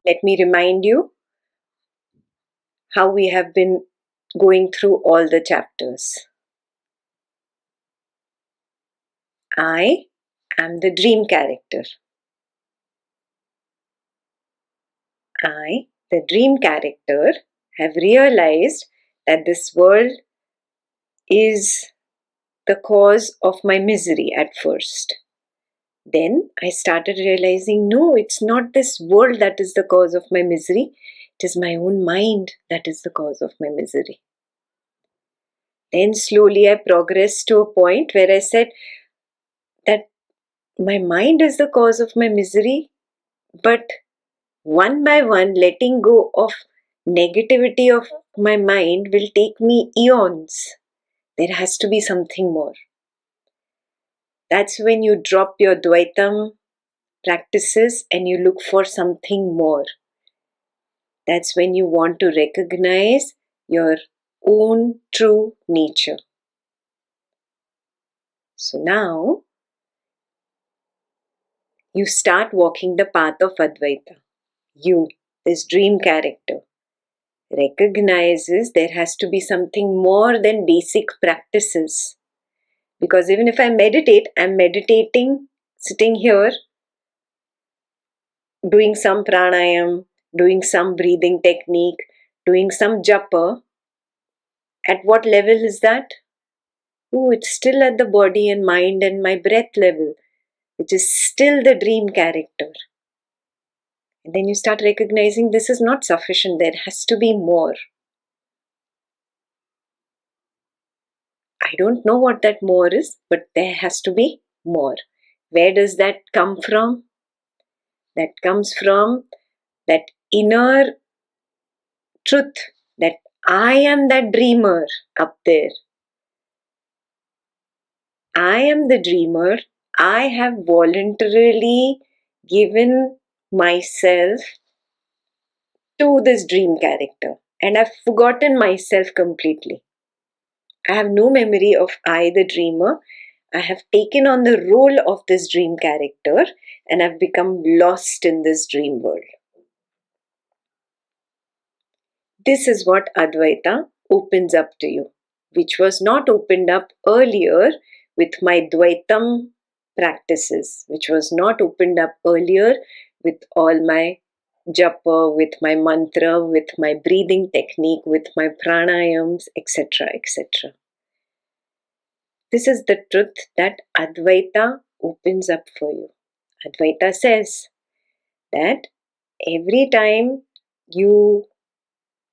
let me remind you how we have been going through all the chapters. I am the dream character. I, the dream character, have realized that this world is the cause of my misery at first. Then I started realizing, no, it's not this world that is the cause of my misery. It is my own mind that is the cause of my misery. Then slowly I progressed to a point where I said that my mind is the cause of my misery, but one by one, letting go of negativity of my mind will take me eons. There has to be something more. That's when you drop your Dvaitam practices and you look for something more. That's when you want to recognize your own true nature. So now, you start walking the path of Advaita. You, this dream character, recognizes there has to be something more than basic practices. Because even if I meditate, I'm meditating, sitting here, doing some pranayam, doing some breathing technique, doing some japa. At what level is that? Oh, it's still at the body and mind and my breath level, which is still the dream character. And then you start recognizing this is not sufficient, there has to be more. I don't know what that more is, but there has to be more. Where does that come from? That comes from that inner truth that I am that dreamer up there. I am the dreamer. I have voluntarily given myself to this dream character and I've forgotten myself completely. I have no memory of I, the dreamer. I have taken on the role of this dream character and I've become lost in this dream world. This is what Advaita opens up to you, which was not opened up earlier with my Dvaitam practices, which was not opened up earlier with all my japa, with my mantra, with my breathing technique, with my pranayams, etc., etc. This is the truth that Advaita opens up for you. Advaita says that every time you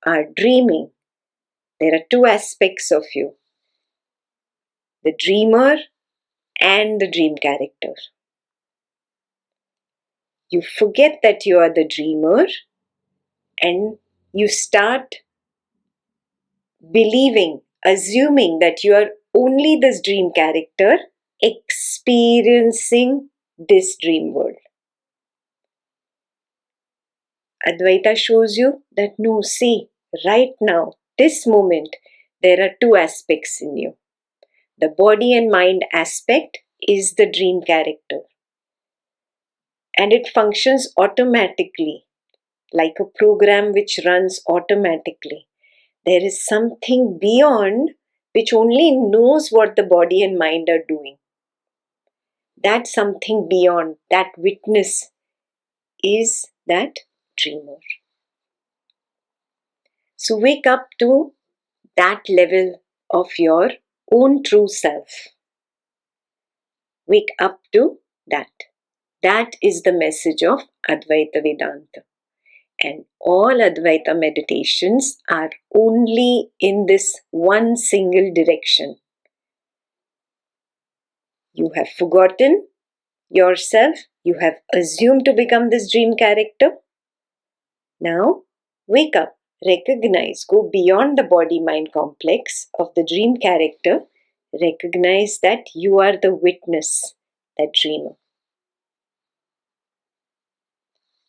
are dreaming, there are two aspects of you, the dreamer and the dream character. You forget that you are the dreamer and you start believing, assuming that you are only this dream character experiencing this dream world. Advaita shows you that no, see, right now, this moment, there are two aspects in you. The body and mind aspect is the dream character. And it functions automatically, like a program which runs automatically. There is something beyond which only knows what the body and mind are doing. That something beyond, that witness, is that dreamer. So wake up to that level of your own true self. Wake up to that. That is the message of Advaita Vedanta. And all Advaita meditations are only in this one single direction. You have forgotten yourself. You have assumed to become this dream character. Now, wake up, recognize, go beyond the body-mind complex of the dream character. Recognize that you are the witness, that dreamer.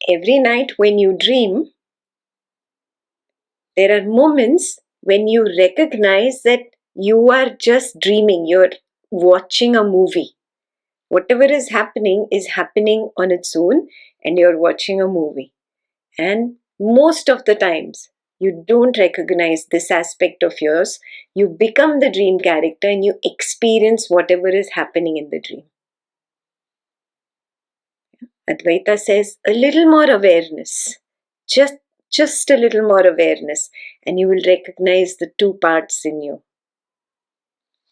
Every night when you dream, there are moments when you recognize that you are just dreaming, you're watching a movie. Whatever is happening on its own and you're watching a movie. And most of the times, you don't recognize this aspect of yours. You become the dream character and you experience whatever is happening in the dream. Advaita says a little more awareness, just a little more awareness, and you will recognize the two parts in you.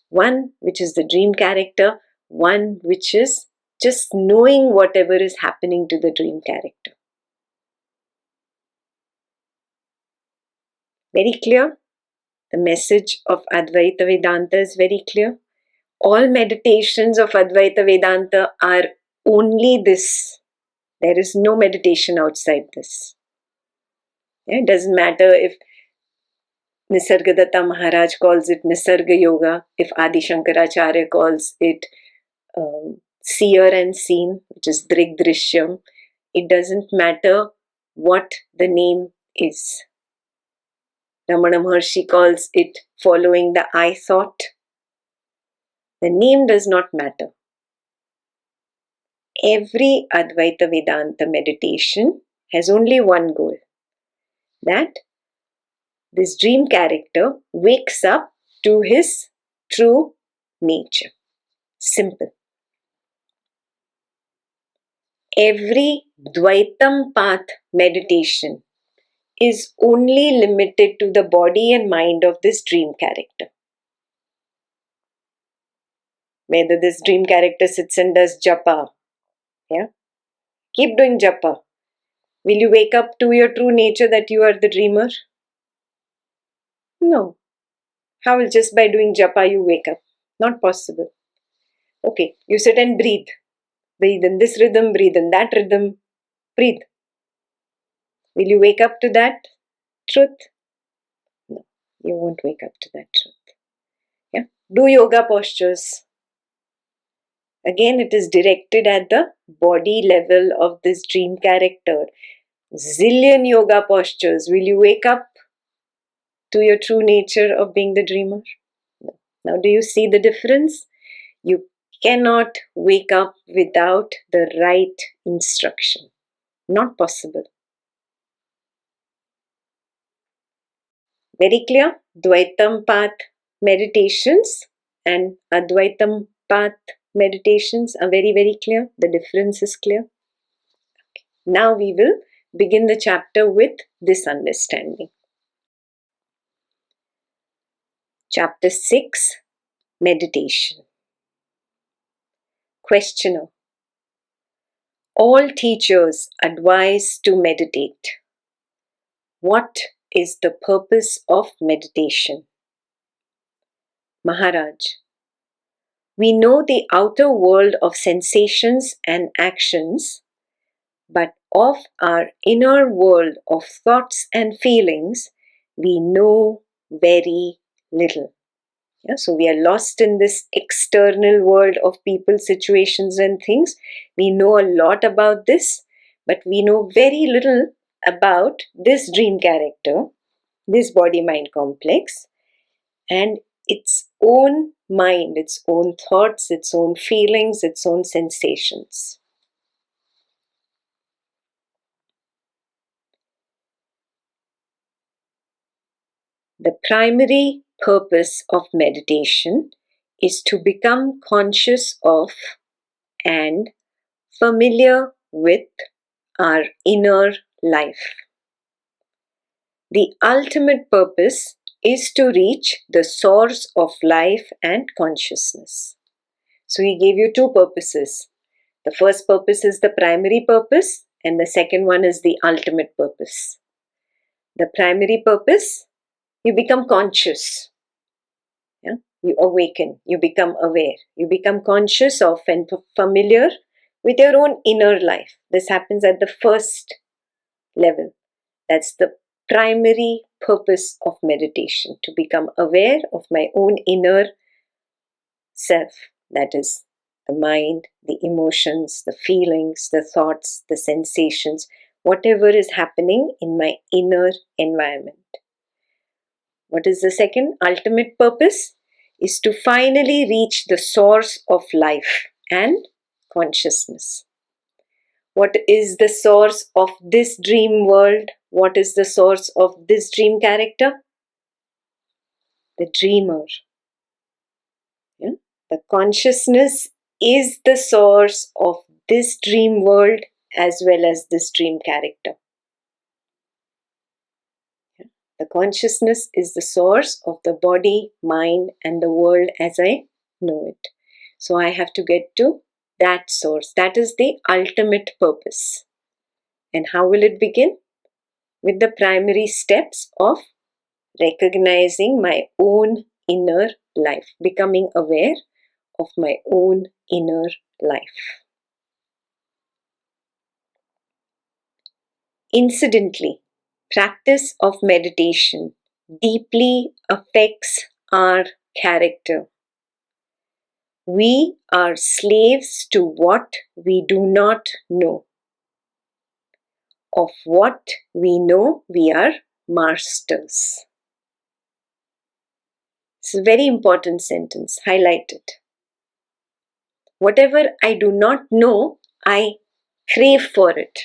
One which is the dream character, one which is just knowing whatever is happening to the dream character. Very clear? The message of Advaita Vedanta is very clear. All meditations of Advaita Vedanta are only this. There is no meditation outside this. It doesn't matter if Nisargadatta Maharaj calls it Nisarga Yoga, if Adi Shankaracharya calls it seer and seen, which is Drig Drishyam. It doesn't matter what the name is. Ramana Maharshi calls it following the I thought. The name does not matter. Every Advaita Vedanta meditation has only one goal, that this dream character wakes up to his true nature. Simple. Every Dvaitam path meditation is only limited to the body and mind of this dream character. Whether this dream character sits and does japa, keep doing japa. Will you wake up to your true nature that you are the dreamer? No. How will just by doing japa you wake up? Not possible. Okay, you sit and breathe. Breathe in this rhythm, breathe in that rhythm. Breathe. Will you wake up to that truth? No, you won't wake up to that truth. Do yoga postures. Again, it is directed at the body level of this dream character. Zillion yoga postures. Will you wake up to your true nature of being the dreamer? No. Now, do you see the difference? You cannot wake up without the right instruction. Not possible. Very clear? Dvaitam path meditations and Advaitam path meditations are very, very clear. The difference is clear. Okay. Now we will begin the chapter with this understanding. Chapter 6, Meditation. Questioner. All teachers advise to meditate. What is the purpose of meditation? Maharaj. We know the outer world of sensations and actions, but of our inner world of thoughts and feelings, we know very little. So we are lost in this external world of people, situations and things. We know a lot about this, but we know very little about this dream character, this body-mind complex, and its own mind, its own thoughts, its own feelings, its own sensations. The primary purpose of meditation is to become conscious of and familiar with our inner life. The ultimate purpose is to reach the source of life and consciousness. So he gave you two purposes. The first purpose is the primary purpose, and the second one is the ultimate purpose. The primary purpose, you become conscious. You awaken, you become aware, you become conscious of and familiar with your own inner life. This happens at the first level. That's the primary purpose of meditation, to become aware of my own inner self. That is the mind, the emotions, the feelings, the thoughts, the sensations, whatever is happening in my inner environment. What is the second? Ultimate purpose is to finally reach the source of life and consciousness. What is the source of this dream world? What is the source of this dream character? The dreamer. Yeah? The consciousness is the source of this dream world as well as this dream character. Yeah? The consciousness is the source of the body, mind, and the world as I know it. So I have to get to that source. That is the ultimate purpose. And how will it begin? With the primary steps of recognizing my own inner life, becoming aware of my own inner life. Incidentally, practice of meditation deeply affects our character. We are slaves to what we do not know. Of what we know, we are masters. It's a very important sentence. Highlight it. Whatever I do not know, I crave for it.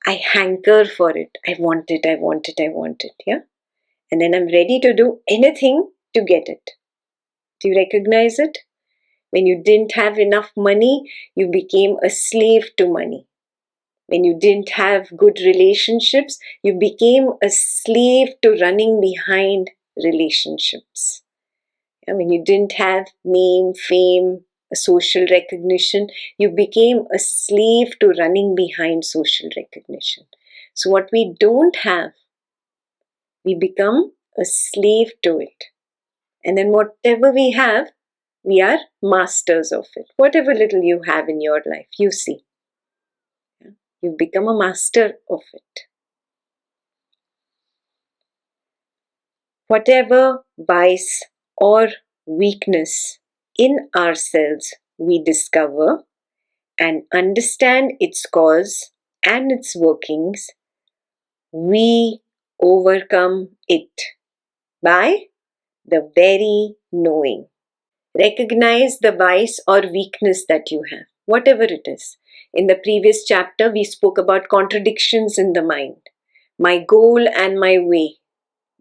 I hanker for it. I want it, I want it, I want it. Yeah? And then I'm ready to do anything to get it. Do you recognize it? When you didn't have enough money, you became a slave to money. When you didn't have good relationships, you became a slave to running behind relationships. When you didn't have name, fame, social recognition, you became a slave to running behind social recognition. So what we don't have, we become a slave to it. And then whatever we have, we are masters of it. Whatever little you have in your life, you see. You become a master of it. Whatever vice or weakness in ourselves we discover and understand its cause and its workings, we overcome it by the very knowing. Recognize the vice or weakness that you have, whatever it is. In the previous chapter, we spoke about contradictions in the mind. My goal and my way.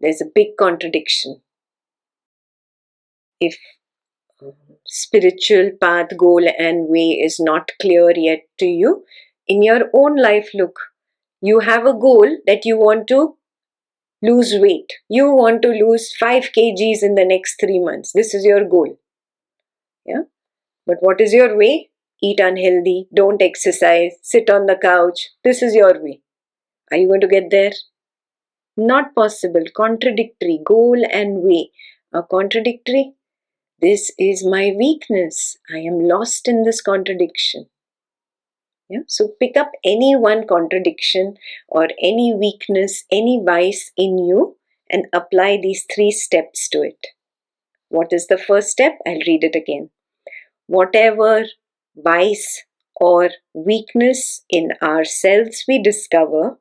There's a big contradiction. If spiritual path, goal, and way is not clear yet to you, in your own life, look, you have a goal that you want to lose weight. You want to lose 5 kgs in the next 3 months. This is your goal. Yeah. But what is your way? Eat unhealthy, don't exercise, sit on the couch. This is your way. Are you going to get there? Not possible. Contradictory. Goal and way are contradictory. This is my weakness. I am lost in this contradiction. Yeah? So pick up any one contradiction or any weakness, any vice in you and apply these 3 steps to it. What is the first step? I'll read it again. Whatever vice or weakness in ourselves we discover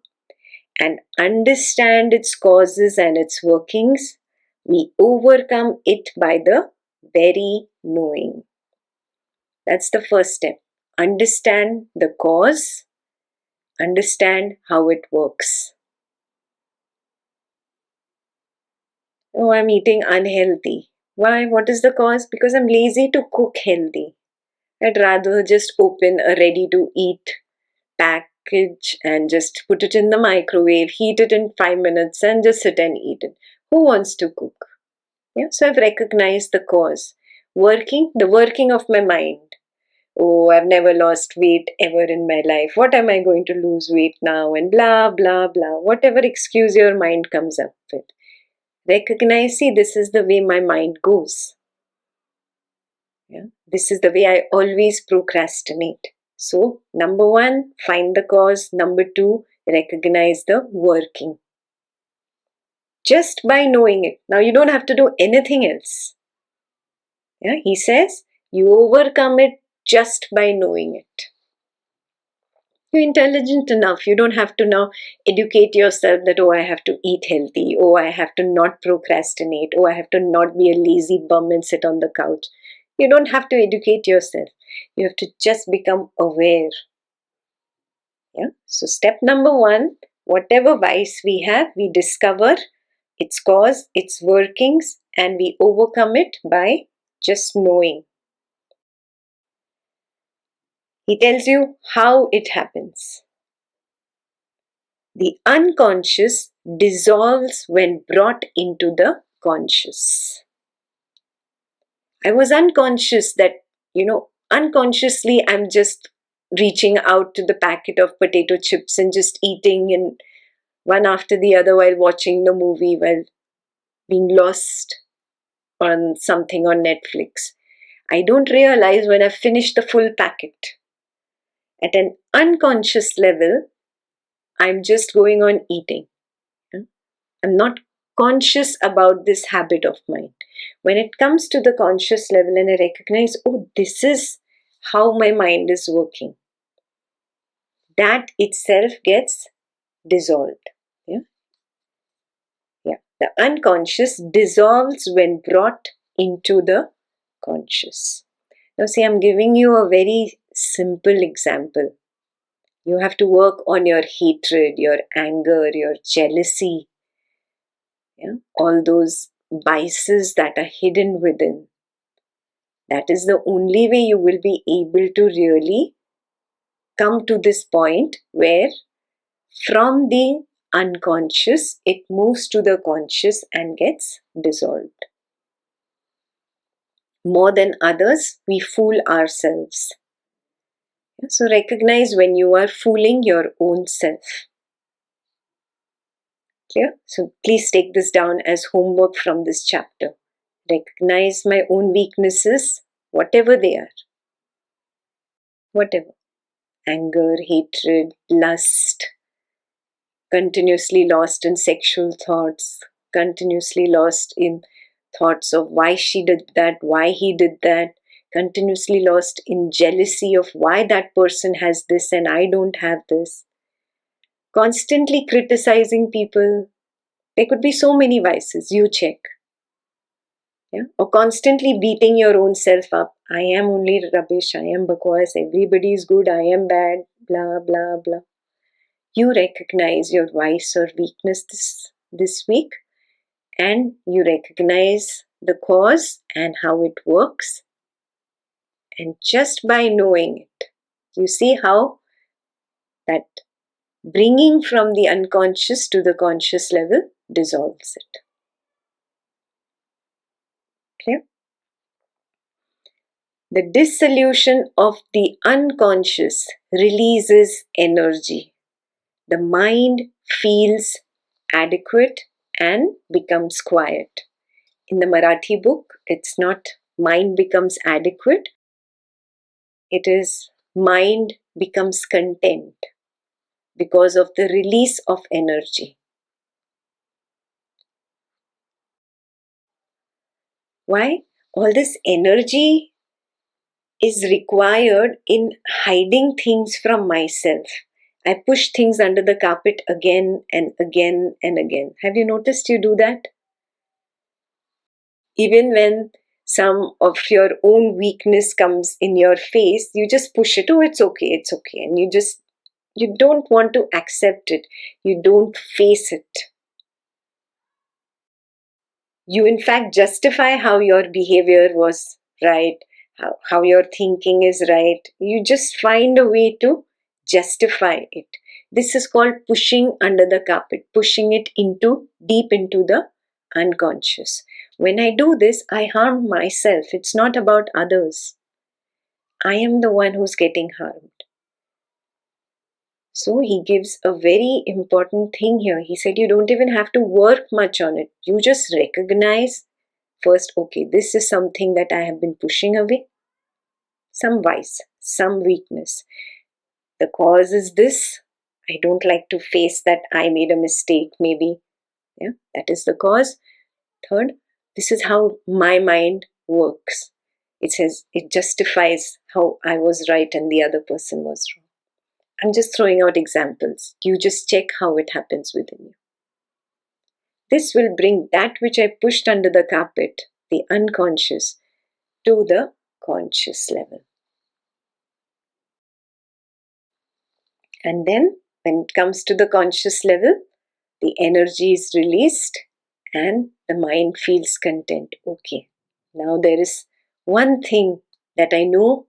and understand its causes and its workings, we overcome it by the very knowing. That's the first step. Understand the cause, understand how it works. Oh, I'm eating unhealthy. Why? What is the cause? Because I'm lazy to cook healthy. I'd rather just open a ready to eat package and just put it in the microwave, heat it in 5 minutes and just sit and eat it. Who wants to cook? Yeah, so I've recognized the cause. The working of my mind. Oh, I've never lost weight ever in my life. What am I going to lose weight now? And blah, blah, blah. Whatever excuse your mind comes up with. Recognize, see, this is the way my mind goes. Yeah? This is the way I always procrastinate. So, number 1, find the cause. Number 2, recognize the working. Just by knowing it. Now, you don't have to do anything else. Yeah? He says, you overcome it just by knowing it. You're intelligent enough. You don't have to now educate yourself that, oh, I have to eat healthy. Oh, I have to not procrastinate. Oh, I have to not be a lazy bum and sit on the couch. You don't have to educate yourself. You have to just become aware. Yeah. So step number one, whatever vice we have, we discover its cause, its workings, and we overcome it by just knowing. He tells you how it happens. The unconscious dissolves when brought into the conscious. I was unconscious that, unconsciously I'm just reaching out to the packet of potato chips and just eating and one after the other while watching the movie, while being lost on something on Netflix. I don't realize when I've finished the full packet. At an unconscious level, I'm just going on eating. I'm not conscious about this habit of mine. When it comes to the conscious level and I recognize, oh, this is how my mind is working, that itself gets dissolved. Yeah? Yeah. The unconscious dissolves when brought into the conscious. Now, see, I'm giving you a very simple example. You have to work on your hatred, your anger, your jealousy, all those vices that are hidden within. That is the only way you will be able to really come to this point where from the unconscious it moves to the conscious and gets dissolved. More than others, we fool ourselves. So recognize when you are fooling your own self. Clear? So please take this down as homework from this chapter. Recognize my own weaknesses, whatever they are. Whatever. Anger, hatred, lust, continuously lost in sexual thoughts, continuously lost in thoughts of why she did that, why he did that, continuously lost in jealousy of why that person has this and I don't have this, constantly criticizing people. There could be so many vices, you check. Yeah? Or constantly beating your own self up. I am only rubbish, I am bakwas, everybody is good, I am bad, blah, blah, blah. You recognize your vice or weakness this week, and you recognize the cause and how it works. And just by knowing it, you see how that bringing from the unconscious to the conscious level dissolves it. Clear? The dissolution of the unconscious releases energy. The mind feels adequate and becomes quiet. In the Marathi book, it's not mind becomes adequate, it is mind becomes content because of the release of energy. Why? All this energy is required in hiding things from myself. I push things under the carpet again and again and again. Have you noticed you do that? Even when some of your own weakness comes in your face, you just push it. Oh, it's okay, it's okay. And you don't want to accept it. You don't face it. You in fact justify how your behavior was right, how your thinking is right. You just find a way to justify it. This is called pushing under the carpet, pushing it deep into the unconscious. When I do this, I harm myself. It's not about others. I am the one who's getting harmed. So he gives a very important thing here. He said you don't even have to work much on it. You just recognize first, okay, this is something that I have been pushing away. Some vice, some weakness. The cause is this. I don't like to face that I made a mistake, maybe. Yeah, that is the cause. Third, this is how my mind works. It says it justifies how I was right and the other person was wrong. I'm just throwing out examples. You just check how it happens within you. This will bring that which I pushed under the carpet, the unconscious, to the conscious level. And then when it comes to the conscious level, the energy is released and the mind feels content. Okay, now there is one thing that I know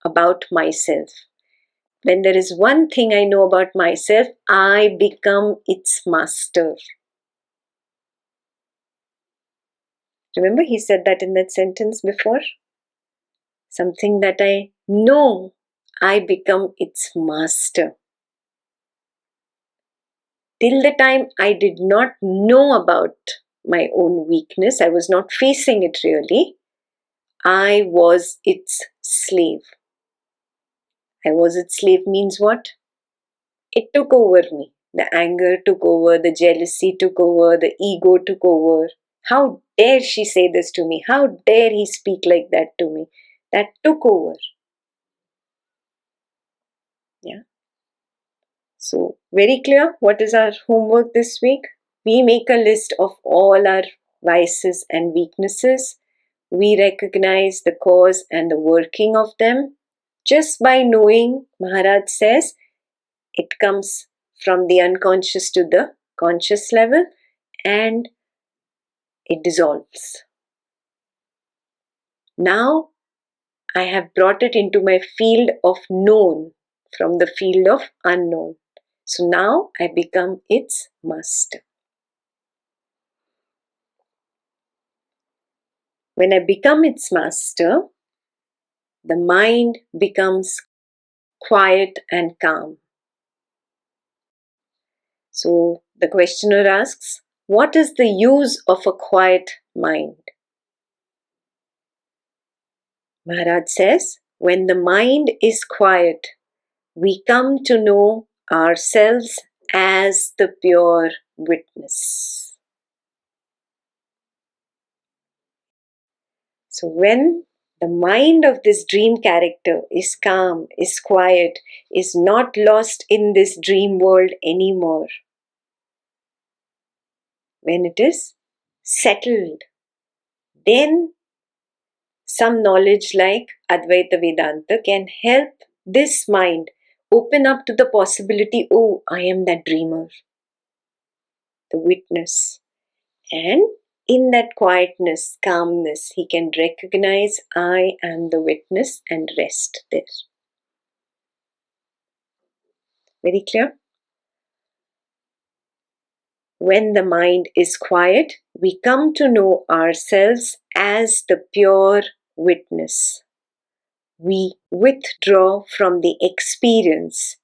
about myself. When there is one thing I know about myself, I become its master. Remember, he said that in that sentence before? Something that I know, I become its master. Till the time I did not know about my own weakness, I was not facing it really, I was its slave. I was its slave means what? It took over me. The anger took over, the jealousy took over, the ego took over. How dare she say this to me? How dare he speak like that to me? That took over. Yeah. So, very clear what is our homework this week? We make a list of all our vices and weaknesses. We recognize the cause and the working of them. Just by knowing, Maharaj says, it comes from the unconscious to the conscious level and it dissolves. Now I have brought it into my field of known from the field of unknown. So now I become its master. When I become its master, the mind becomes quiet and calm. So the questioner asks, what is the use of a quiet mind? Maharaj says, when the mind is quiet, we come to know ourselves as the pure witness. So when the mind of this dream character is calm, is quiet, is not lost in this dream world anymore, when it is settled, then some knowledge like Advaita Vedanta can help this mind open up to the possibility, oh, I am that dreamer, the witness. And in that quietness, calmness, he can recognize I am the witness and rest there. Very clear? When the mind is quiet, we come to know ourselves as the pure witness. We withdraw from the experience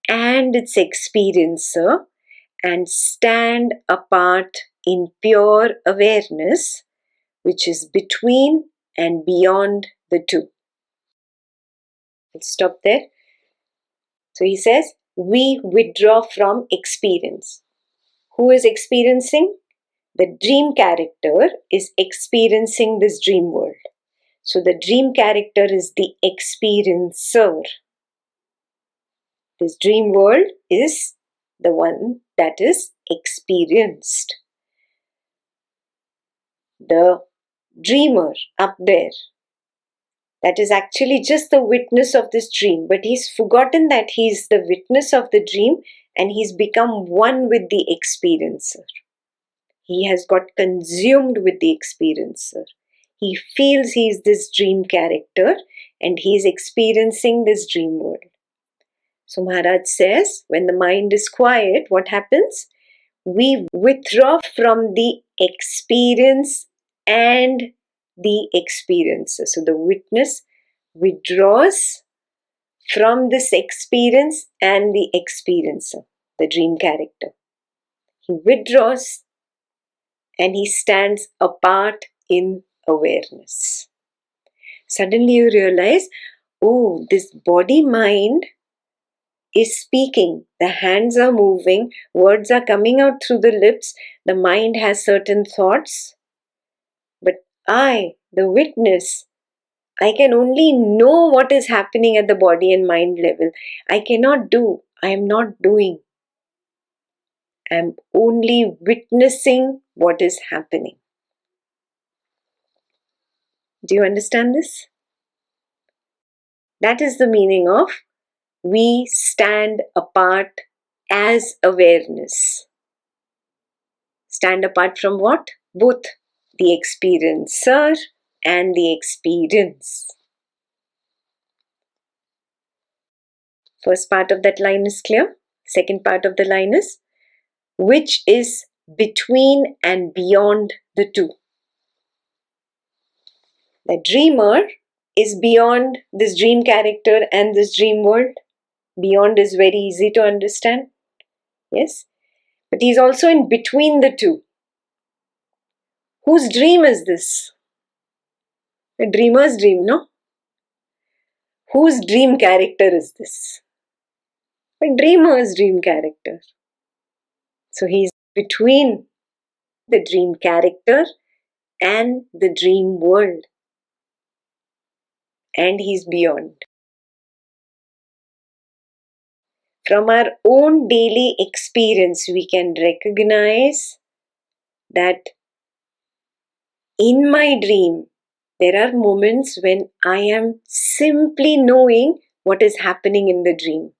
and its experiencer and stand apart in pure awareness, which is between and beyond the two. Let's stop there. So he says, we withdraw from experience. Who is experiencing? The dream character is experiencing this dream world. So the dream character is the experiencer. This dream world is the one that is experienced. The dreamer up there, that is actually just the witness of this dream, but he's forgotten that he's the witness of the dream and he's become one with the experiencer. He has got consumed with the experiencer. He feels he's this dream character and he's experiencing this dream world. So Maharaj says, when the mind is quiet, what happens? We withdraw from the experience and the experiencer. So the witness withdraws from this experience and the experiencer, the dream character. He withdraws and he stands apart in awareness. Suddenly you realize, oh, this body-mind is speaking. The hands are moving, words are coming out through the lips, the mind has certain thoughts. But I, the witness, I can only know what is happening at the body and mind level. I cannot do. I am not doing. I am only witnessing what is happening. Do you understand this? That is the meaning of we stand apart as awareness. Stand apart from what? Both the experiencer and the experience. First part of that line is clear. Second part of the line is, which is between and beyond the two. The dreamer is beyond this dream character and this dream world. Beyond is very easy to understand. Yes? But he is also in between the two. Whose dream is this? A dreamer's dream, no? Whose dream character is this? A dreamer's dream character. So he is between the dream character and the dream world. And he is beyond. From our own daily experience, we can recognize that in my dream, there are moments when I am simply knowing what is happening in the dream.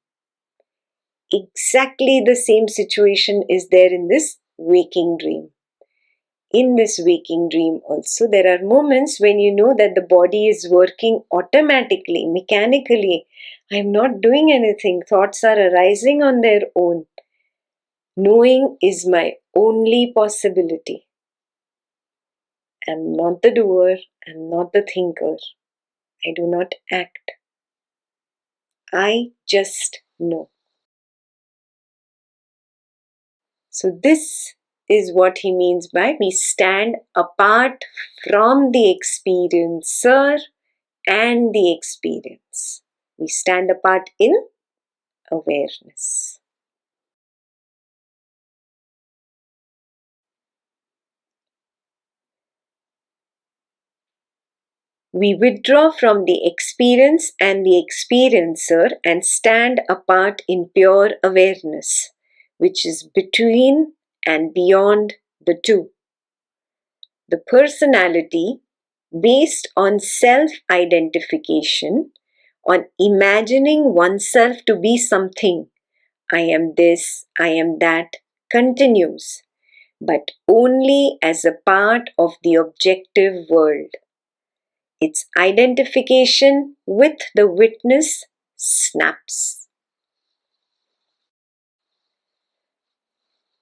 Exactly the same situation is there in this waking dream. In this waking dream also, there are moments when you know that the body is working automatically, mechanically. I am not doing anything. Thoughts are arising on their own. Knowing is my only possibility. I am not the doer. I am not the thinker. I do not act. I just know. So this is what he means by we stand apart from the experiencer and the experience. We stand apart in awareness. We withdraw from the experience and the experiencer and stand apart in pure awareness, which is between and beyond the two. The personality, based on self-identification, on imagining oneself to be something, I am this, I am that, continues, but only as a part of the objective world. Its identification with the witness snaps.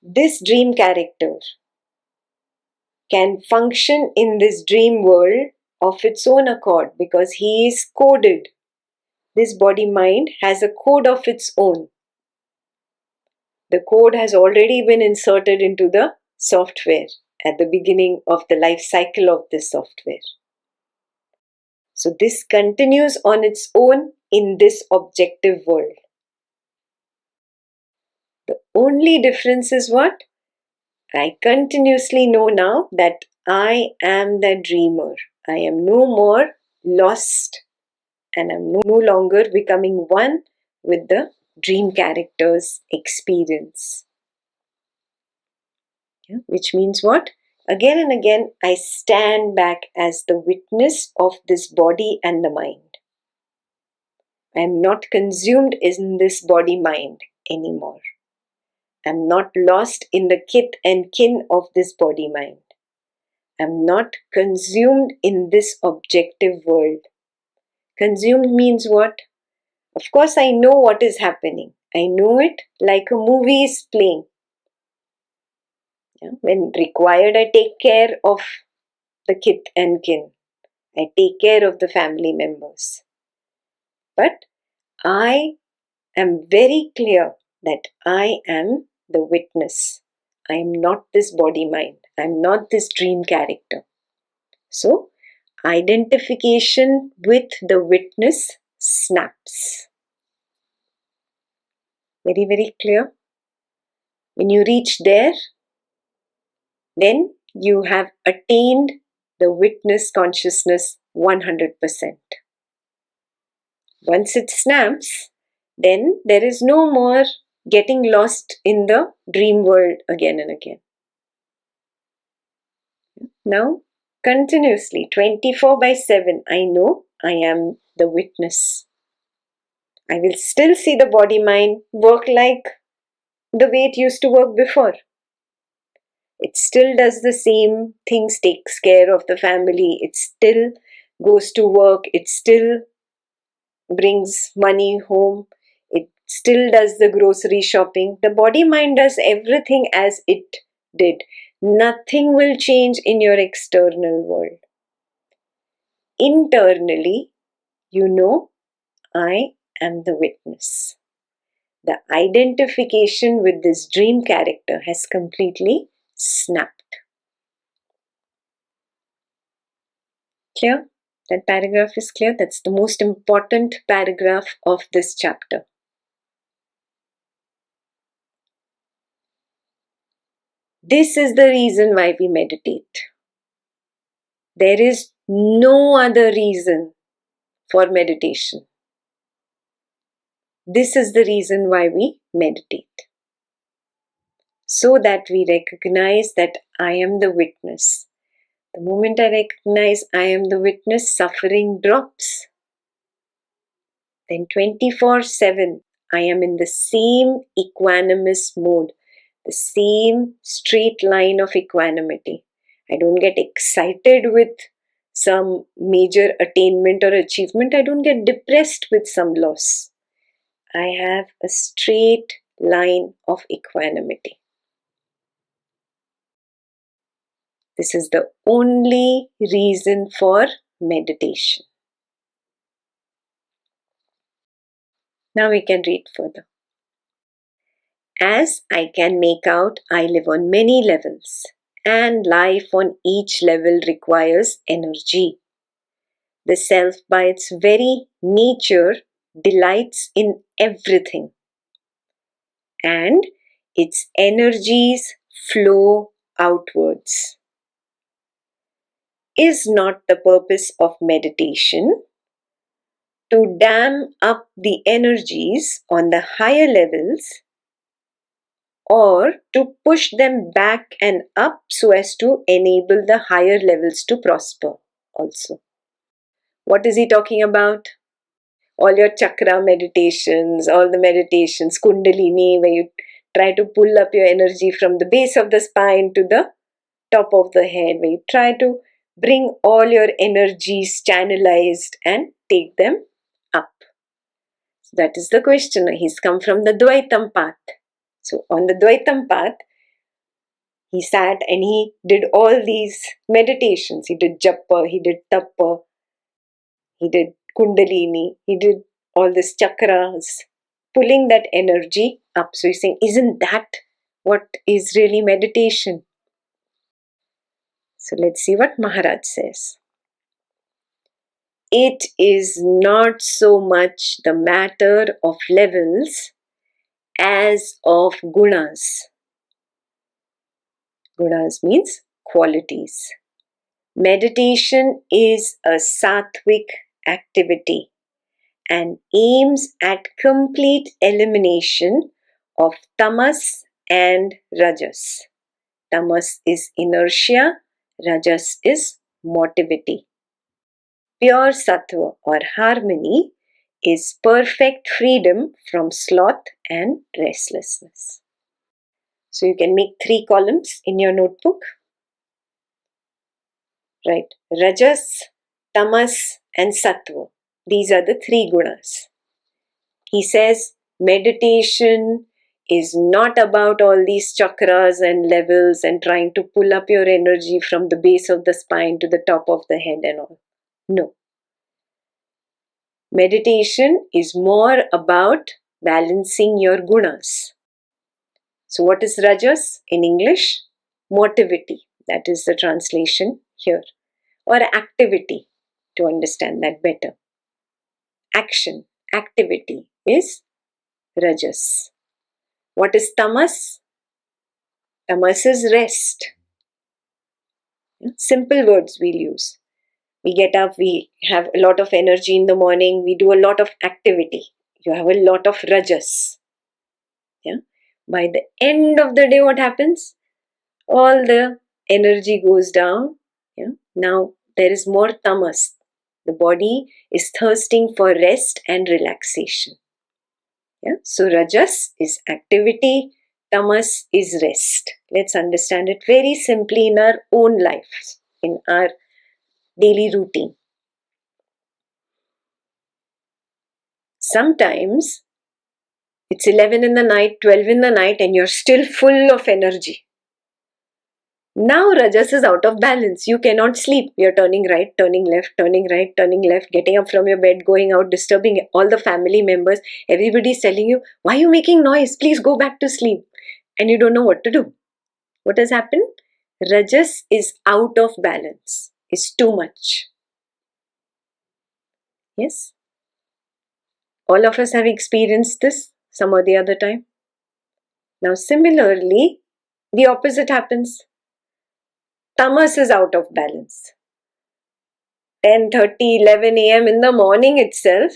This dream character can function in this dream world of its own accord because he is coded. This body-mind has a code of its own. The code has already been inserted into the software at the beginning of the life cycle of this software. So this continues on its own in this objective world. The only difference is what? I continuously know now that I am the dreamer. I am no more lost and I'm no longer becoming one with the dream character's experience. Yeah, which means what? Again and again, I stand back as the witness of this body and the mind. I am not consumed in this body-mind anymore. I am not lost in the kith and kin of this body-mind. I am not consumed in this objective world. Consumed means what? Of course, I know what is happening. I know it like a movie is playing. Yeah? When required, I take care of the kith and kin. I take care of the family members. But I am very clear that I am the witness. I am not this body-mind. I am not this dream character. So, identification with the witness snaps. Very, very clear. When you reach there, then you have attained the witness consciousness 100%. Once it snaps, then there is no more getting lost in the dream world again and again. Now, continuously, 24/7, I know I am the witness. I will still see the body-mind work like the way it used to work before. It still does the same things, takes care of the family, it still goes to work, it still brings money home, it still does the grocery shopping. The body mind does everything as it did. Nothing will change in your external world. Internally, you know, I am the witness. The identification with this dream character has completely snapped. Clear? That paragraph is clear. That's the most important paragraph of this chapter. This is the reason why we meditate. There is no other reason for meditation. This is the reason why we meditate. So that we recognize that I am the witness. The moment I recognize I am the witness, suffering drops. Then 24/7, I am in the same equanimous mode, the same straight line of equanimity. I don't get excited with some major attainment or achievement. I don't get depressed with some loss. I have a straight line of equanimity. This is the only reason for meditation. Now we can read further. As I can make out, I live on many levels, and life on each level requires energy. The self, by its very nature, delights in everything, and its energies flow outwards. Is not the purpose of meditation to dam up the energies on the higher levels, or to push them back and up so as to enable the higher levels to prosper also? What is he talking about? All your chakra meditations, all the meditations, Kundalini, where you try to pull up your energy from the base of the spine to the top of the head, where you try to bring all your energies channelized and take them up. So that is the questioner. He's come from the Dvaitam path. So on the Dvaitam path, he sat and he did all these meditations. He did japa, he did tapa, he did kundalini, he did all these chakras, pulling that energy up. So he's saying, isn't that what is really meditation? So let's see what Maharaj says. It is not so much the matter of levels as of gunas. Gunas means qualities. Meditation is a sattvic activity and aims at complete elimination of tamas and rajas. Tamas is inertia, rajas is motivity. Pure sattva or harmony is perfect freedom from sloth and restlessness. So you can make 3 columns in your notebook. Right, rajas, tamas and sattva. These are the 3 gunas. He says meditation is not about all these chakras and levels and trying to pull up your energy from the base of the spine to the top of the head and all. No. Meditation is more about balancing your gunas. So what is rajas in English? Motivity. That is the translation here. Or activity, to understand that better. Action, activity is rajas. What is tamas? Tamas is rest. Simple words we'll use. We get up, we have a lot of energy in the morning, we do a lot of activity. You have a lot of rajas. Yeah? By the end of the day, what happens? All the energy goes down. Yeah? Now there is more tamas. The body is thirsting for rest and relaxation. Yeah? So Rajas is activity, Tamas is rest. Let's understand it very simply in our own lives, in our daily routine. Sometimes it's 11 in the night, 12 in the night, and you're still full of energy. Now Rajas is out of balance. You cannot sleep. You're turning right, turning left, turning right, turning left, getting up from your bed, going out, disturbing all the family members. Everybody's telling you, why are you making noise? Please go back to sleep. And you don't know what to do. What has happened? Rajas is out of balance. It's too much. Yes? All of us have experienced this some or the other time. Now similarly, the opposite happens. Tamas is out of balance. 10:30, 11 a.m. in the morning itself,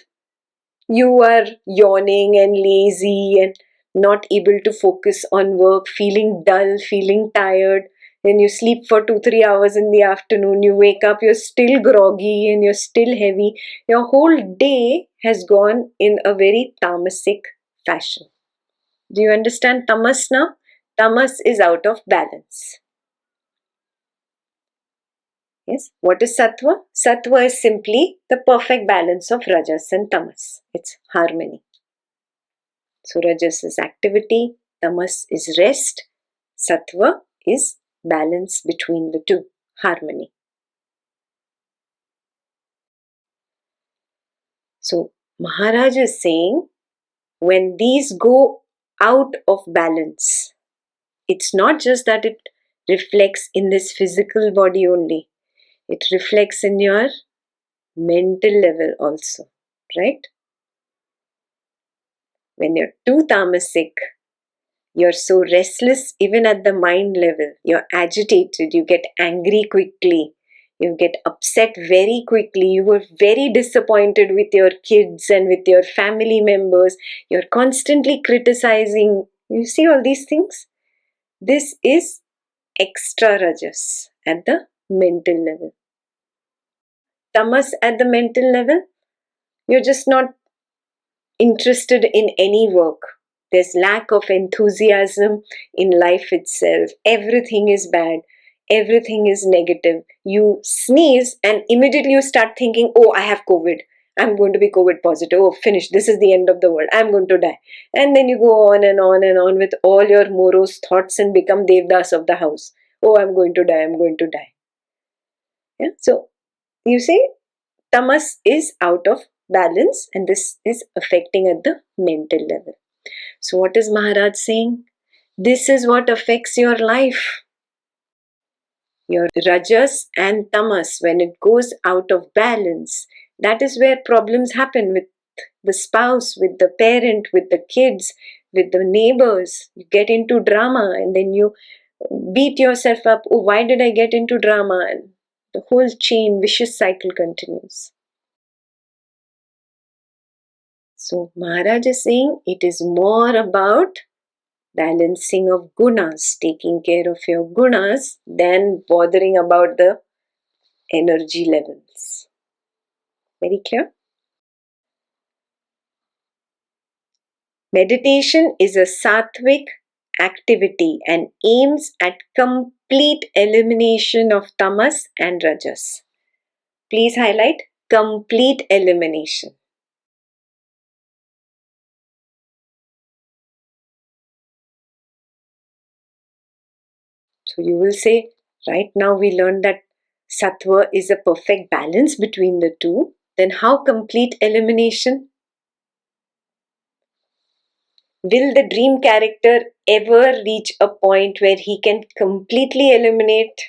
you are yawning and lazy and not able to focus on work, feeling dull, feeling tired. Then you sleep for 2-3 hours in the afternoon, you wake up, you're still groggy and you're still heavy. Your whole day has gone in a very tamasic fashion. Do you understand tamas now? Tamas is out of balance. Yes. What is sattva? Sattva is simply the perfect balance of rajas and tamas. It's harmony. So rajas is activity, tamas is rest, sattva is balance between the two, harmony. So Maharaj is saying, when these go out of balance, it's not just that it reflects in this physical body only, it reflects in your mental level also, right? When you're too tamasic, you're so restless even at the mind level. You're agitated, you get angry quickly, you get upset very quickly, you were very disappointed with your kids and with your family members, you're constantly criticizing. You see all these things? This is extra rajas at the mental level. Tamas at the mental level, you're just not interested in any work. There's lack of enthusiasm in life itself. Everything is bad. Everything is negative. You sneeze and immediately you start thinking, oh, I have COVID. I'm going to be COVID positive. Oh, finish. This is the end of the world. I'm going to die. And then you go on and on and on with all your morose thoughts and become Devdas of the house. Oh, I'm going to die. I'm going to die. Yeah. So you see, tamas is out of balance and this is affecting at the mental level. So what is Maharaj saying? This is what affects your life. Your rajas and tamas, when it goes out of balance, that is where problems happen with the spouse, with the parent, with the kids, with the neighbors. You get into drama and then you beat yourself up. Oh, why did I get into drama? And the whole chain, vicious cycle continues. So Maharaj is saying it is more about balancing of gunas, taking care of your gunas, than bothering about the energy levels. Very clear? Meditation is a sattvic activity and aims at complete elimination of tamas and rajas. Please highlight complete elimination. So you will say, right now we learned that sattva is a perfect balance between the two. Then how complete elimination? Will the dream character ever reach a point where he can completely eliminate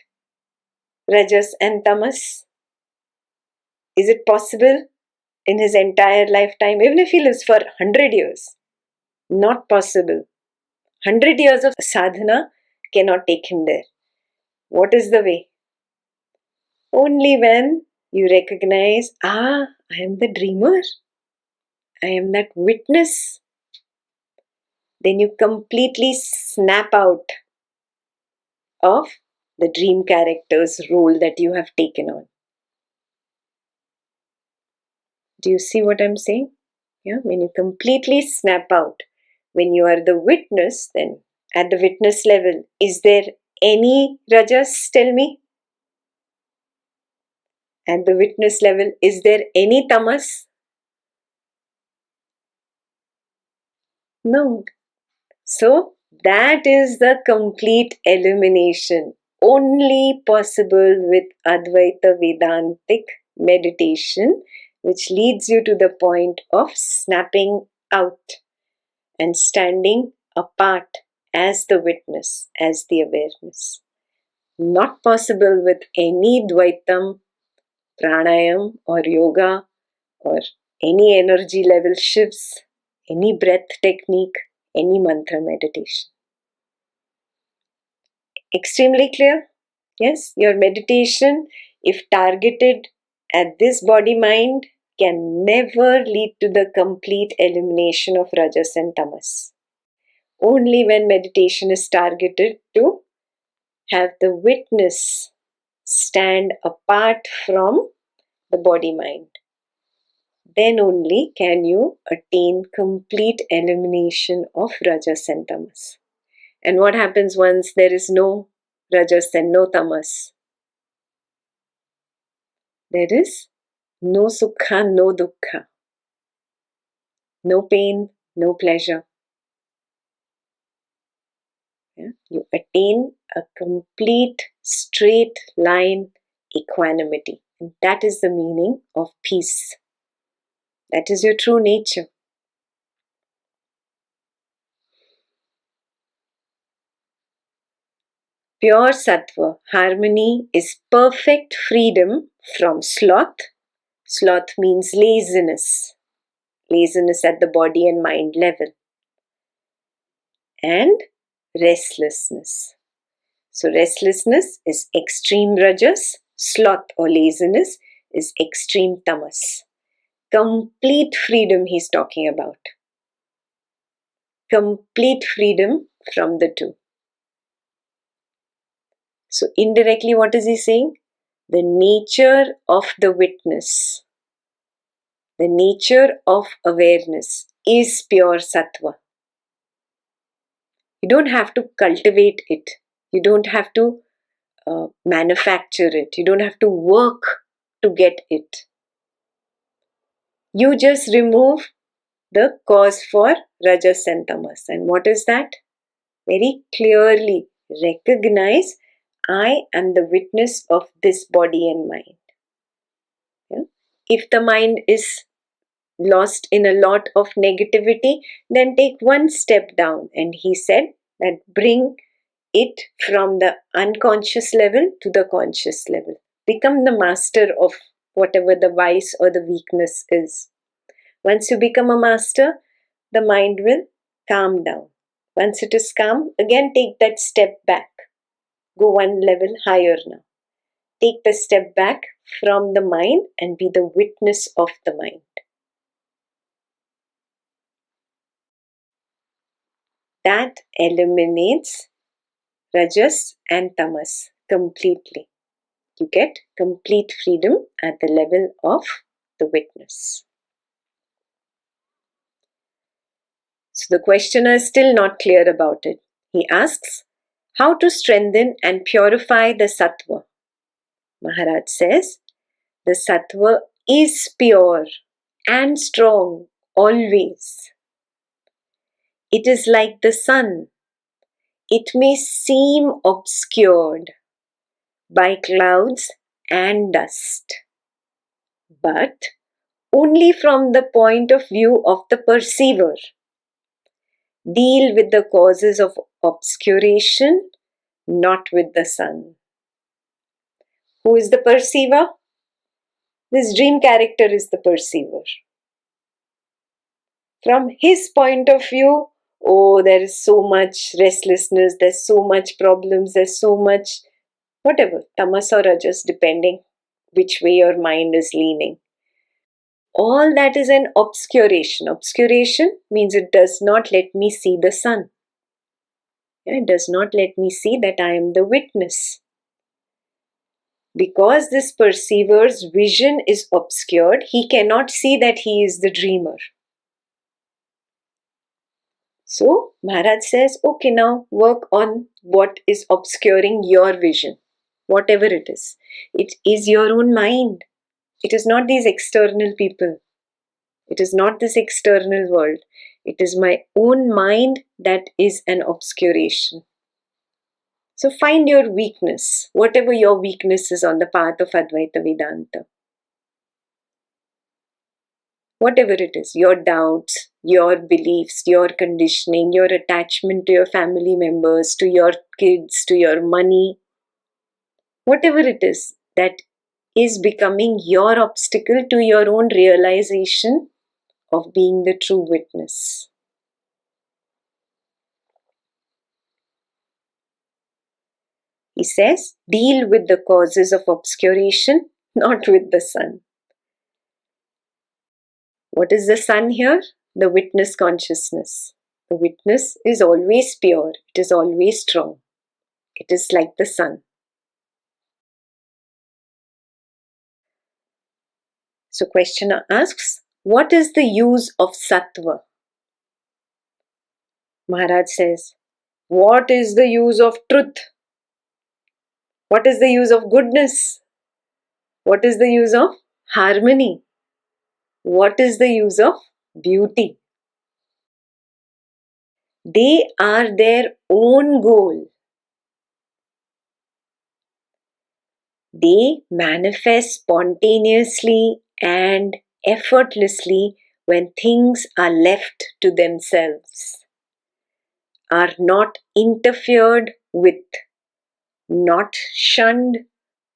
rajas and tamas? Is it possible in his entire lifetime, even if he lives for 100 years? Not possible. 100 years of sadhana cannot take him there. What is the way? Only when you recognize, I am the dreamer. I am that witness. Then you completely snap out of the dream character's role that you have taken on. Do you see what I'm saying? Yeah, when you completely snap out, when you are the witness, then at the witness level, is there any rajas? Tell me. At the witness level, is there any tamas? No. So that is the complete elimination, only possible with Advaita Vedantic meditation, which leads you to the point of snapping out and standing apart as the witness, as the awareness. Not possible with any Dvaitam, Pranayam or Yoga or any energy level shifts, any breath technique, any mantra meditation. Extremely clear? Yes, your meditation, if targeted at this body mind, can never lead to the complete elimination of rajas and tamas. Only when meditation is targeted to have the witness stand apart from the body mind, then only can you attain complete elimination of rajas and tamas. And what happens once there is no rajas and no tamas? There is no sukha, no dukkha, no pain, no pleasure. Yeah? You attain a complete straight line equanimity. And that is the meaning of peace. That is your true nature. Pure sattva, harmony, is perfect freedom from sloth. Sloth means laziness. Laziness at the body and mind level. And restlessness. So restlessness is extreme rajas, sloth or laziness is extreme tamas. Complete freedom he's talking about. Complete freedom from the two. So indirectly what is he saying? The nature of the witness, the nature of awareness is pure sattva. You don't have to cultivate it. You don't have to manufacture it. You don't have to work to get it. You just remove the cause for rajas and tamas. And what is that? Very clearly recognize, I am the witness of this body and mind. Yeah? If the mind is lost in a lot of negativity, then take one step down. And he said that bring it from the unconscious level to the conscious level. Become the master of whatever the vice or the weakness is. Once you become a master, the mind will calm down. Once it is calm, again take that step back. Go one level higher now. Take the step back from the mind and be the witness of the mind. That eliminates rajas and tamas completely. You get complete freedom at the level of the witness. So the questioner is still not clear about it. He asks, how to strengthen and purify the sattva? Maharaj says, the sattva is pure and strong always. It is like the sun. It may seem obscured by clouds and dust, but only from the point of view of the perceiver. Deal with the causes of obscuration, not with the sun. Who is the perceiver? This dream character is the perceiver. From his point of view, oh, there is so much restlessness, there's so much problems, there's so much whatever, tamas or rajas, depending which way your mind is leaning. All that is an obscuration. Obscuration means it does not let me see the sun. It does not let me see that I am the witness. Because this perceiver's vision is obscured, he cannot see that he is the dreamer. So Maharaj says, okay, now work on what is obscuring your vision, whatever it is. It is your own mind. It is not these external people. It is not this external world. It is my own mind that is an obscuration. So find your weakness, whatever your weakness is on the path of Advaita Vedanta. Whatever it is, your doubts, your beliefs, your conditioning, your attachment to your family members, to your kids, to your money, whatever it is that is becoming your obstacle to your own realization of being the true witness. He says, deal with the causes of obscuration, not with the sun. What is the sun here? The witness consciousness. The witness is always pure, it is always strong. It is like the sun. So questioner asks, what is the use of sattva? Maharaj says, what is the use of truth? What is the use of goodness? What is the use of harmony? What is the use of beauty? They are their own goal. They manifest spontaneously and effortlessly when things are left to themselves, are not interfered with, not shunned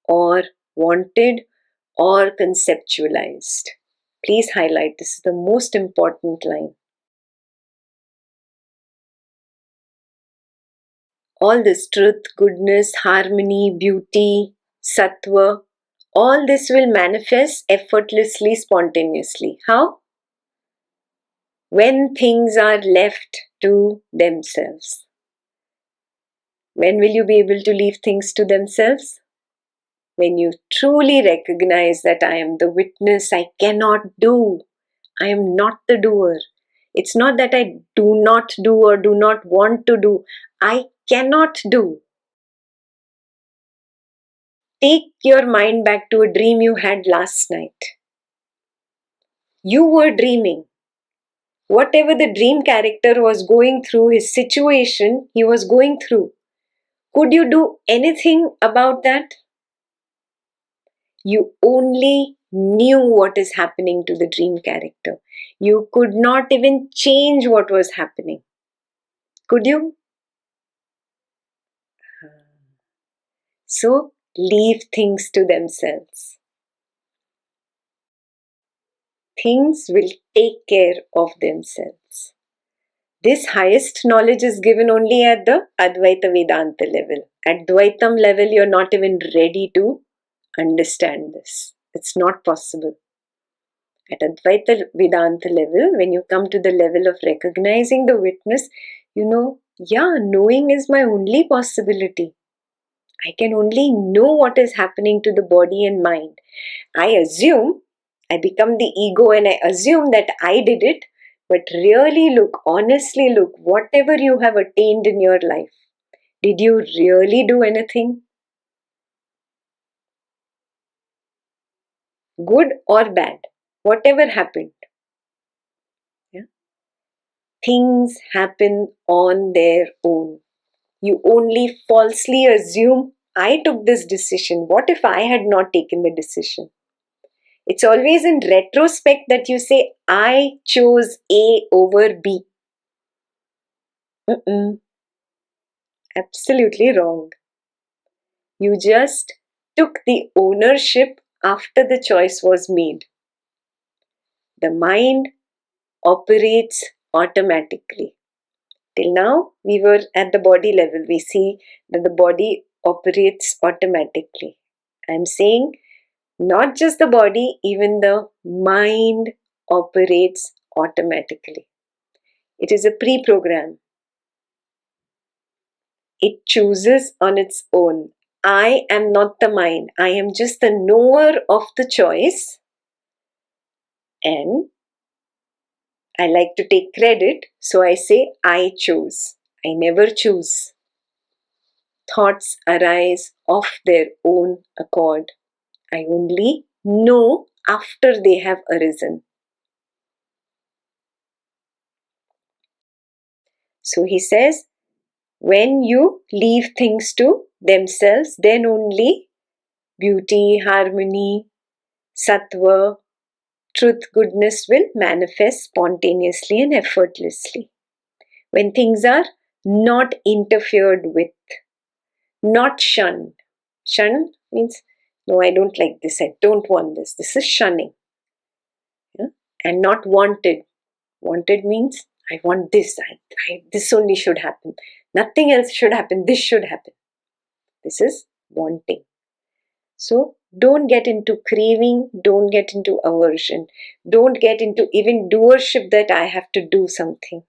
or wanted or conceptualized. Please highlight, this is the most important line. All this truth, goodness, harmony, beauty, sattva, all this will manifest effortlessly, spontaneously. How? When things are left to themselves. When will you be able to leave things to themselves? When you truly recognize that I am the witness, I cannot do. I am not the doer. It's not that I do not do or do not want to do. I cannot do. Take your mind back to a dream you had last night. You were dreaming. Whatever the dream character was going through, his situation he was going through. Could you do anything about that? You only knew what is happening to the dream character. You could not even change what was happening. Could you? So, leave things to themselves. Things will take care of themselves. This highest knowledge is given only at the Advaita Vedanta level. At Dvaitam level, you're not even ready to understand this. It's not possible. At Advaita Vedanta level, when you come to the level of recognizing the witness, you know, yeah, knowing is my only possibility. I can only know what is happening to the body and mind. I assume, I become the ego and I assume that I did it, but really look, honestly look, whatever you have attained in your life, did you really do anything? Good or bad, whatever happened. Yeah? Things happen on their own. You only falsely assume, I took this decision. What if I had not taken the decision? It's always in retrospect that you say, I chose A over B. Absolutely wrong. You just took the ownership after the choice was made. The mind operates automatically. Till now, we were at the body level. We see that the body operates automatically. I'm saying not just the body, even the mind operates automatically. It is a pre-program. It chooses on its own. I am not the mind. I am just the knower of the choice, and I like to take credit, so I say I chose. I never choose. Thoughts arise of their own accord. I only know after they have arisen. So he says, when you leave things to themselves, then only beauty, harmony, sattva, truth, goodness will manifest spontaneously and effortlessly. When things are not interfered with, not shunned. Shun means, no, I don't like this, I don't want this. This is shunning. Yeah? And not wanted. Wanted means, I want this, this only should happen. Nothing else should happen, this should happen. This is wanting. So don't get into craving, don't get into aversion, don't get into even doership that I have to do something.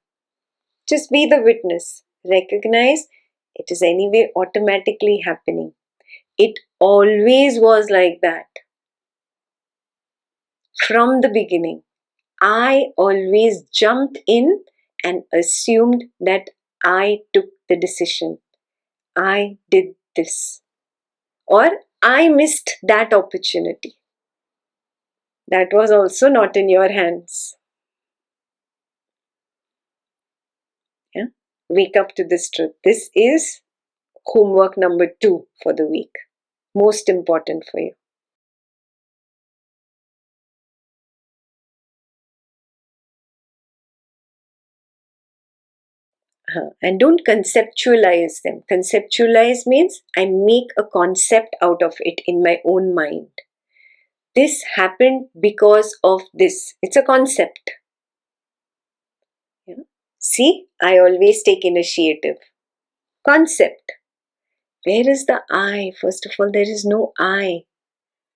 Just be the witness. Recognize it is anyway automatically happening. It always was like that. From the beginning, I always jumped in and assumed that I took the decision. I did this. Or I missed that opportunity. That was also not in your hands. Yeah? Wake up to this truth. This is homework number 2 for the week. Most important for you. And don't conceptualize them. Conceptualize means I make a concept out of it in my own mind. This happened because of this. It's a concept. Yeah. See, I always take initiative. Concept. Where is the I? First of all, there is no I.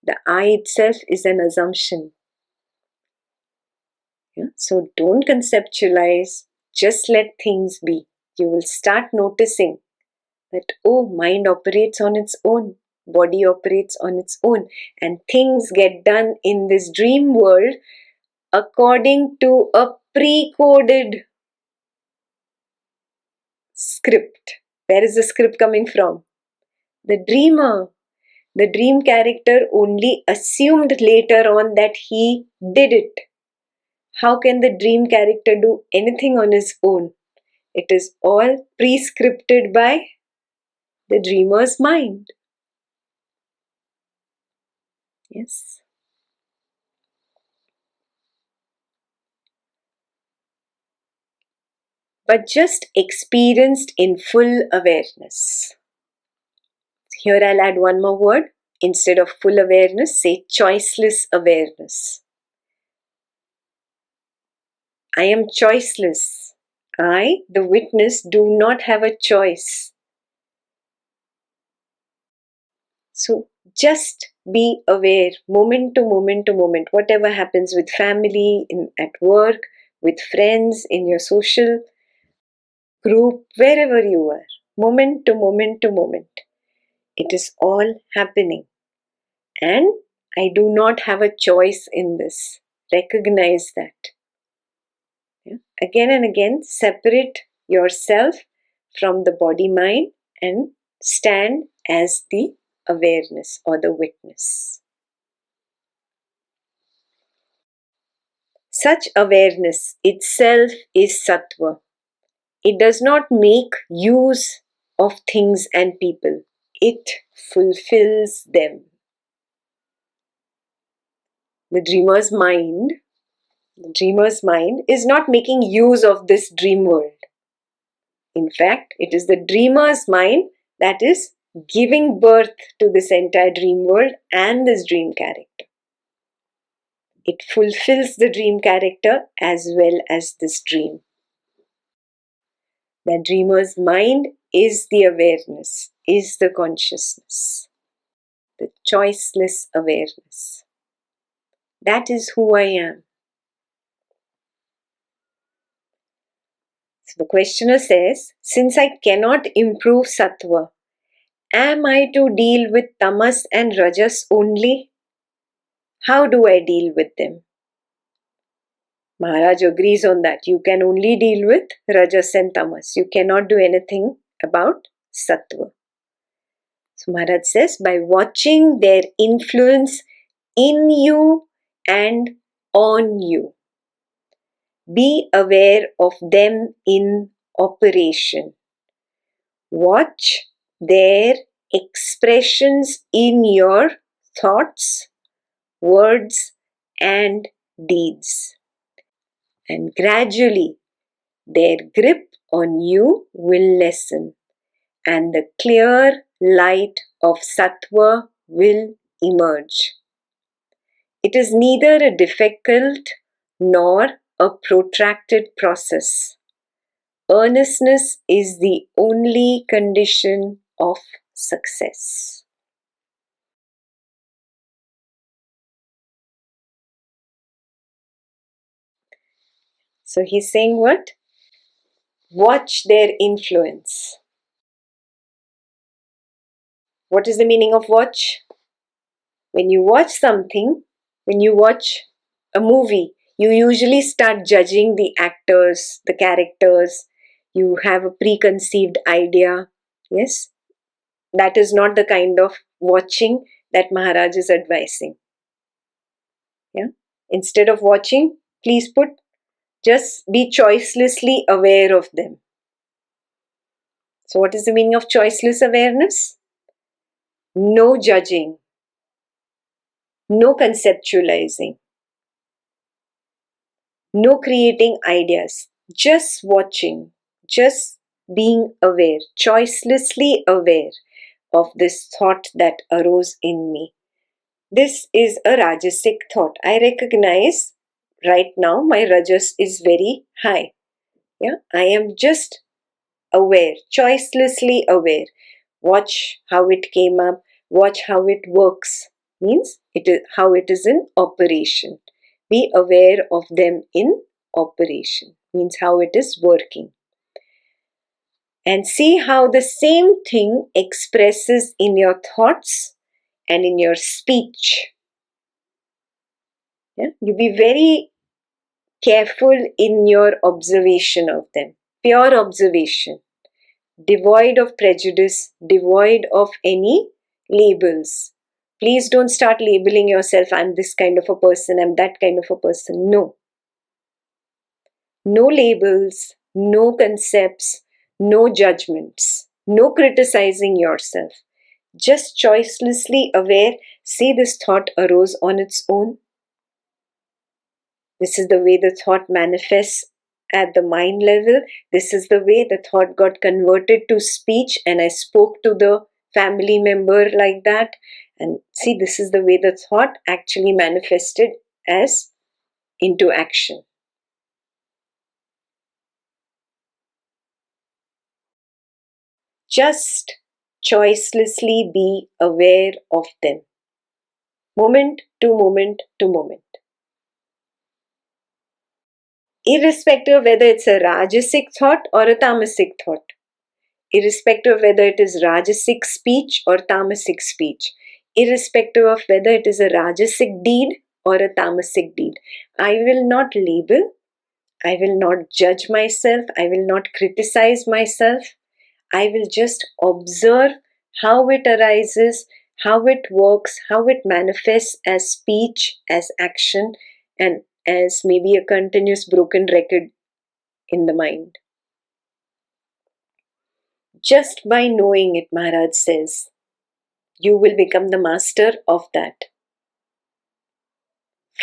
The I itself is an assumption. Yeah? So don't conceptualize. Just let things be. You will start noticing that, oh, mind operates on its own, body operates on its own, and things get done in this dream world according to a pre-coded script. Where is the script coming from? The dreamer. The dream character only assumed later on that he did it. How can the dream character do anything on his own? It is all pre-scripted by the dreamer's mind. Yes. But just experienced in full awareness. Here I'll add one more word. Instead of full awareness, say choiceless awareness. I am choiceless. I, the witness, do not have a choice. So just be aware, moment to moment to moment, whatever happens with family, at work, with friends, in your social group, wherever you are, moment to moment to moment. It is all happening. And I do not have a choice in this. Recognize that. Yeah? Again and again, separate yourself from the body mind and stand as the awareness or the witness. Such awareness itself is sattva. It does not make use of things and people. It fulfills them. The dreamer's mind is not making use of this dream world. In fact, it is the dreamer's mind that is giving birth to this entire dream world and this dream character. It fulfills the dream character as well as this dream. The dreamer's mind is the awareness, is the consciousness, the choiceless awareness. That is who I am. So the questioner says, since I cannot improve sattva, am I to deal with tamas and rajas only? How do I deal with them? Maharaj agrees on that. You can only deal with Rajas and Tamas. You cannot do anything about Sattva. So Maharaj says, by watching their influence in you and on you, be aware of them in operation. Watch their expressions in your thoughts, words, and deeds. And gradually, their grip on you will lessen, and the clear light of Sattva will emerge. It is neither a difficult nor a protracted process. Earnestness is the only condition of success. So he's saying what? Watch their influence. What is the meaning of watch? When you watch something, when you watch a movie, you usually start judging the actors, the characters. You have a preconceived idea. Yes? That is not the kind of watching that Maharaj is advising. Yeah? Instead of watching, please put just be choicelessly aware of them. So, what is the meaning of choiceless awareness? No judging, no conceptualizing, no creating ideas, just watching, just being aware, choicelessly aware of this thought that arose in me. This is a Rajasic thought. I recognize right now my Rajas is very high. Yeah, I am just aware, choicelessly aware. Watch how it came up, watch how it works. Means it is how it is in operation. Be aware of them in operation. Means how it is working. And see how the same thing expresses in your thoughts and in your speech. Yeah? You be very careful in your observation of them. Pure observation. Devoid of prejudice, devoid of any labels. Please don't start labeling yourself, I'm this kind of a person, I'm that kind of a person. No. No labels, no concepts, no judgments, no criticizing yourself. Just choicelessly aware, see this thought arose on its own. This is the way the thought manifests at the mind level. This is the way the thought got converted to speech, and I spoke to the family member like that. And see, this is the way the thought actually manifested as into action. Just choicelessly be aware of them. Moment to moment to moment. Irrespective of whether it's a Rajasic thought or a Tamasic thought. Irrespective of whether it is Rajasic speech or Tamasic speech, irrespective of whether it is a Rajasic deed or a Tamasic deed. I will not label, I will not judge myself, I will not criticize myself. I will just observe how it arises, how it works, how it manifests as speech, as action, and as maybe a continuous broken record in the mind. Just by knowing it, Maharaj says, you will become the master of that.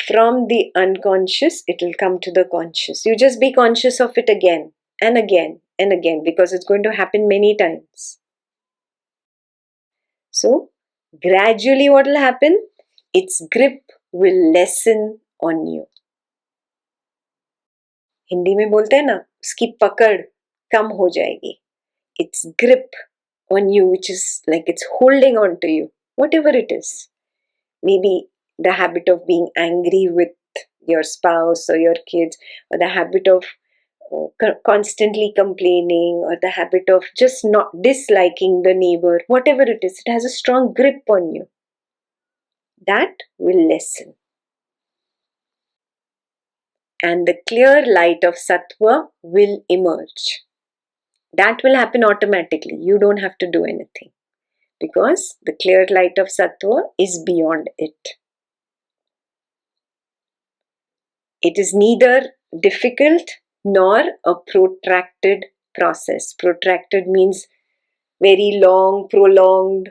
From the unconscious, it will come to the conscious. You just be conscious of it again and again and again, because it's going to happen many times. So, gradually what will happen? Its grip will lessen on you. Hindi में बोलते हैं ना, उसकी पकड़ कम हो जाएगी. Its grip on you, which is like it's holding on to you, whatever it is. Maybe the habit of being angry with your spouse or your kids, or the habit of constantly complaining, or the habit of just not disliking the neighbor, whatever it is, it has a strong grip on you. That will lessen. and the clear light of sattva will emerge. That will happen automatically. You don't have to do anything because the clear light of sattva is beyond it. It is neither difficult nor a protracted process. Protracted means very long, prolonged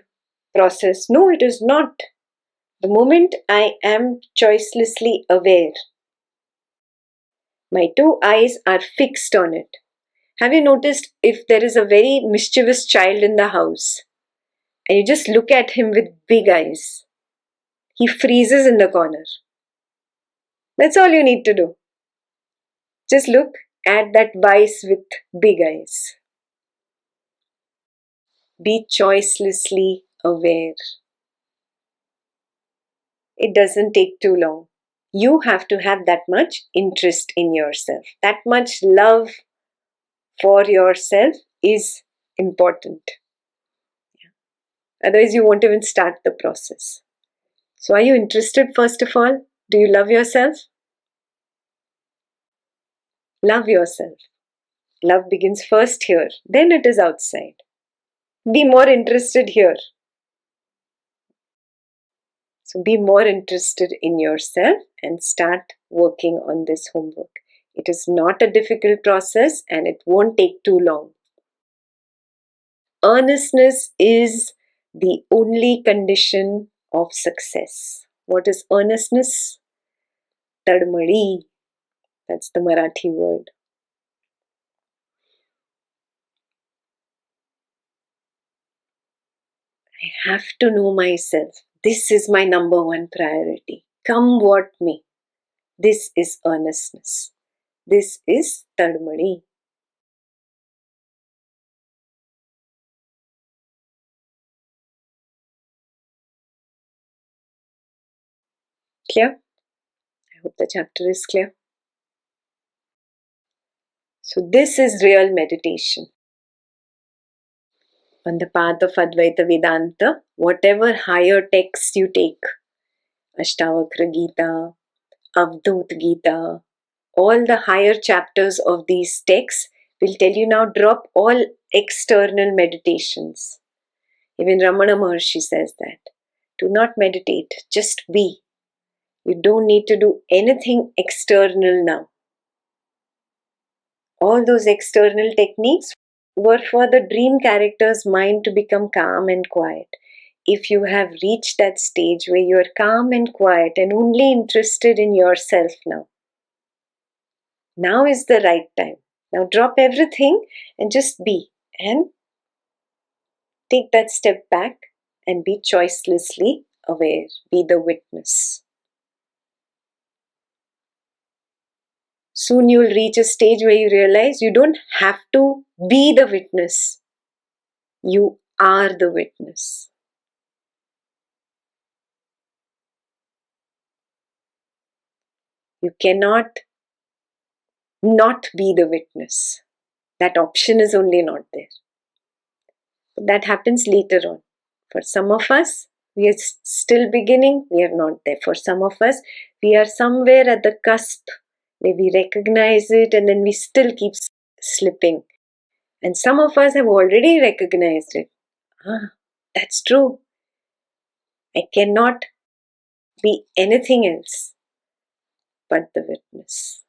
process. No, it is not. The moment I am choicelessly aware, my two eyes are fixed on it. Have you noticed if there is a very mischievous child in the house and you just look at him with big eyes, he freezes in the corner. That's all you need to do. Just look at that vice with big eyes. Be choicelessly aware. It doesn't take too long. You have to have that much interest in yourself. That much love for yourself is important. Otherwise, you won't even start the process. So, are you interested first of all? Do you love yourself? Love yourself. Love begins first here, then it is outside. Be more interested here. So be more interested in yourself and start working on this homework. It is not a difficult process and it won't take too long. Earnestness is the only condition of success. What is earnestness? Tadmadi. That's the Marathi word. I have to know myself. This is my number one priority. Come what may. This is earnestness. This is Tadmadi. Clear? I hope the chapter is clear. So this is real meditation. On the path of Advaita Vedanta, whatever higher texts you take, Ashtavakra Gita, Avdut Gita, all the higher chapters of these texts will tell you now drop all external meditations. Even Ramana Maharshi says that. Do not meditate, just be. You don't need to do anything external now. All those external techniques were for the dream character's mind to become calm and quiet. If you have reached that stage where you are calm and quiet and only interested in yourself now is the right time. Now drop everything and just be. And take that step back and be choicelessly aware. Be the witness. Soon you will reach a stage where you realize you don't have to be the witness. You are the witness. You cannot not be the witness. That option is only not there. But that happens later on. For some of us, we are still beginning, we are not there. For some of us, we are somewhere at the cusp where we recognize it and then we still keep slipping. And some of us have already recognized it. That's true. I cannot be anything else but the witness.